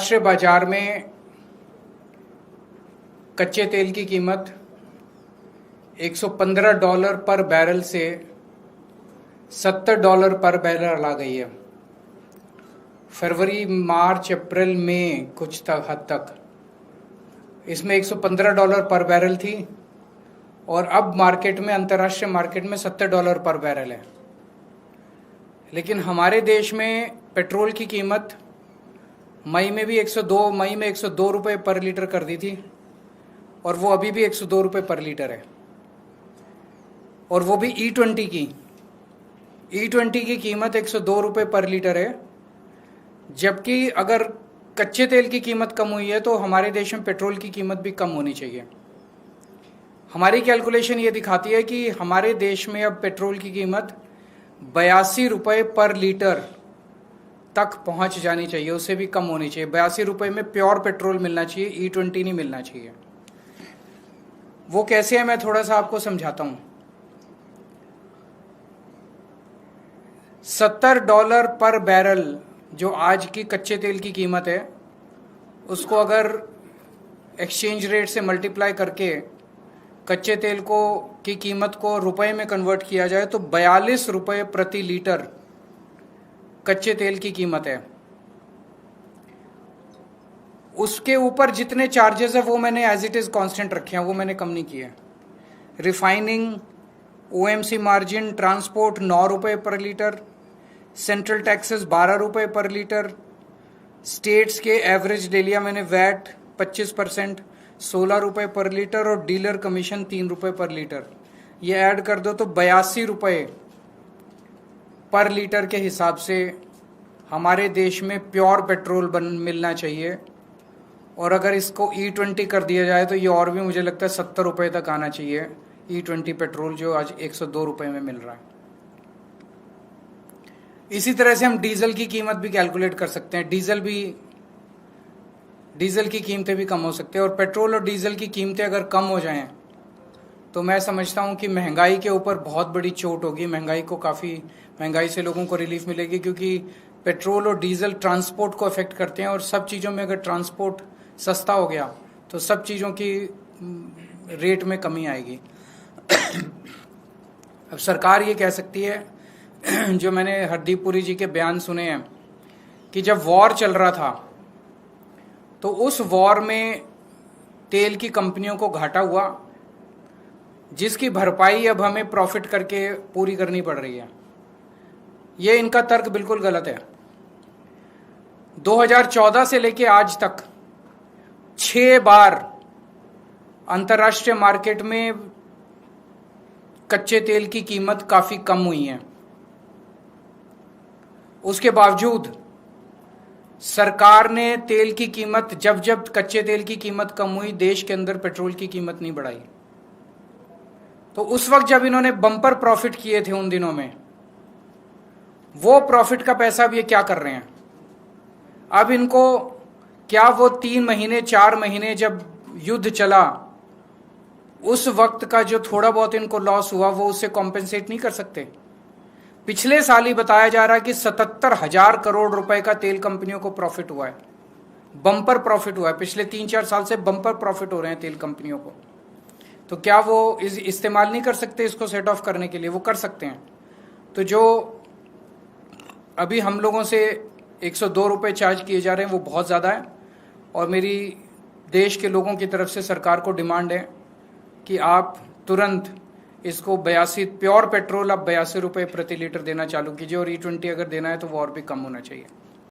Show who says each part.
Speaker 1: अंतर्राष्ट्रीय बाजार में कच्चे तेल की कीमत $115 पर बैरल से $70 पर बैरल आ गई है। फरवरी, मार्च, अप्रैल, मई कुछ हद तक इसमें $115 पर बैरल थी और अब मार्केट में, अंतर्राष्ट्रीय मार्केट में $70 पर बैरल है। लेकिन हमारे देश में पेट्रोल की कीमत मई में 102 रुपये पर लीटर कर दी थी और वो अभी भी 102 रुपये पर लीटर है, और वो भी E20 की कीमत 102 रुपये पर लीटर है। जबकि अगर कच्चे तेल की कीमत कम हुई है तो हमारे देश में पेट्रोल की कीमत भी कम होनी चाहिए। हमारी कैलकुलेशन ये दिखाती है कि हमारे देश में अब पेट्रोल की कीमत 82 रुपये पर लीटर तक पहुंच जानी चाहिए, उससे भी कम होनी चाहिए। 82 रुपये में प्योर पेट्रोल मिलना चाहिए, E20 नहीं मिलना चाहिए। वो कैसे है, मैं थोड़ा सा आपको समझाता हूं। $70 पर बैरल जो आज की कच्चे तेल की कीमत है, उसको अगर एक्सचेंज रेट से मल्टीप्लाई करके कच्चे तेल की कीमत को रुपए में कन्वर्ट किया जाए तो 42 रुपये प्रति लीटर कच्चे तेल की कीमत है। उसके ऊपर जितने चार्जेस है वो मैंने एज इट इज कांस्टेंट रखे हैं, वो मैंने कम नहीं किए। रिफाइनिंग, OMC मार्जिन, ट्रांसपोर्ट 9 रुपये पर लीटर, सेंट्रल टैक्सेस 12 रुपये पर लीटर, स्टेट्स के एवरेज ले लिया मैंने, वैट 25% 16 रुपये पर लीटर, और डीलर कमीशन 3 रुपये पर लीटर। ये ऐड कर दो तो 82 रुपये पर लीटर के हिसाब से हमारे देश में प्योर पेट्रोल मिलना चाहिए। और अगर इसको E20 कर दिया जाए तो ये और भी मुझे लगता है 70 रुपये तक आना चाहिए। E20 पेट्रोल जो आज 102 रुपये में मिल रहा है। इसी तरह से हम डीजल की कीमत भी कैलकुलेट कर सकते हैं। डीजल की कीमतें भी कम हो सकती है, और पेट्रोल और डीजल की कीमतें अगर कम हो जाएं तो मैं समझता हूं कि महंगाई के ऊपर बहुत बड़ी चोट होगी। महंगाई से लोगों को रिलीफ मिलेगी, क्योंकि पेट्रोल और डीजल ट्रांसपोर्ट को अफेक्ट करते हैं, और सब चीज़ों में अगर ट्रांसपोर्ट सस्ता हो गया तो सब चीज़ों की रेट में कमी आएगी। अब सरकार ये कह सकती है, जो मैंने हरदीप पुरी जी के बयान सुने हैं, कि जब वॉर चल रहा था तो उस वॉर में तेल की कंपनियों को घाटा हुआ, जिसकी भरपाई अब हमें प्रॉफिट करके पूरी करनी पड़ रही है। ये इनका तर्क बिल्कुल गलत है। 2014 से लेके आज तक 6 बार अंतर्राष्ट्रीय मार्केट में कच्चे तेल की कीमत काफी कम हुई है। उसके बावजूद सरकार ने तेल की कीमत, जब कच्चे तेल की कीमत कम हुई, देश के अंदर पेट्रोल की कीमत नहीं बढ़ाई। तो उस वक्त जब इन्होंने बम्पर प्रॉफिट किए थे उन दिनों में, वो प्रॉफिट का पैसा अब ये क्या कर रहे हैं? अब इनको क्या वो 3 महीने 4 महीने जब युद्ध चला, उस वक्त का जो थोड़ा बहुत इनको लॉस हुआ वो उससे कॉम्पेंसेट नहीं कर सकते? पिछले साल ही बताया जा रहा है कि 77,000 करोड़ रुपए का तेल कंपनियों को प्रॉफिट हुआ है, बम्पर प्रॉफिट हुआ है। पिछले 3-4 साल से बम्पर प्रॉफिट हो रहे हैं तेल कंपनियों को। तो क्या वो इस्तेमाल नहीं कर सकते इसको सेट ऑफ करने के लिए? वो कर सकते हैं। तो जो अभी हम लोगों से 102 रुपये चार्ज किए जा रहे हैं वो बहुत ज़्यादा है, और मेरी देश के लोगों की तरफ से सरकार को डिमांड है कि आप तुरंत इसको 82 प्योर पेट्रोल अब 82 रुपये प्रति लीटर देना चालू कीजिए, और E20 अगर देना है तो वो और भी कम होना चाहिए।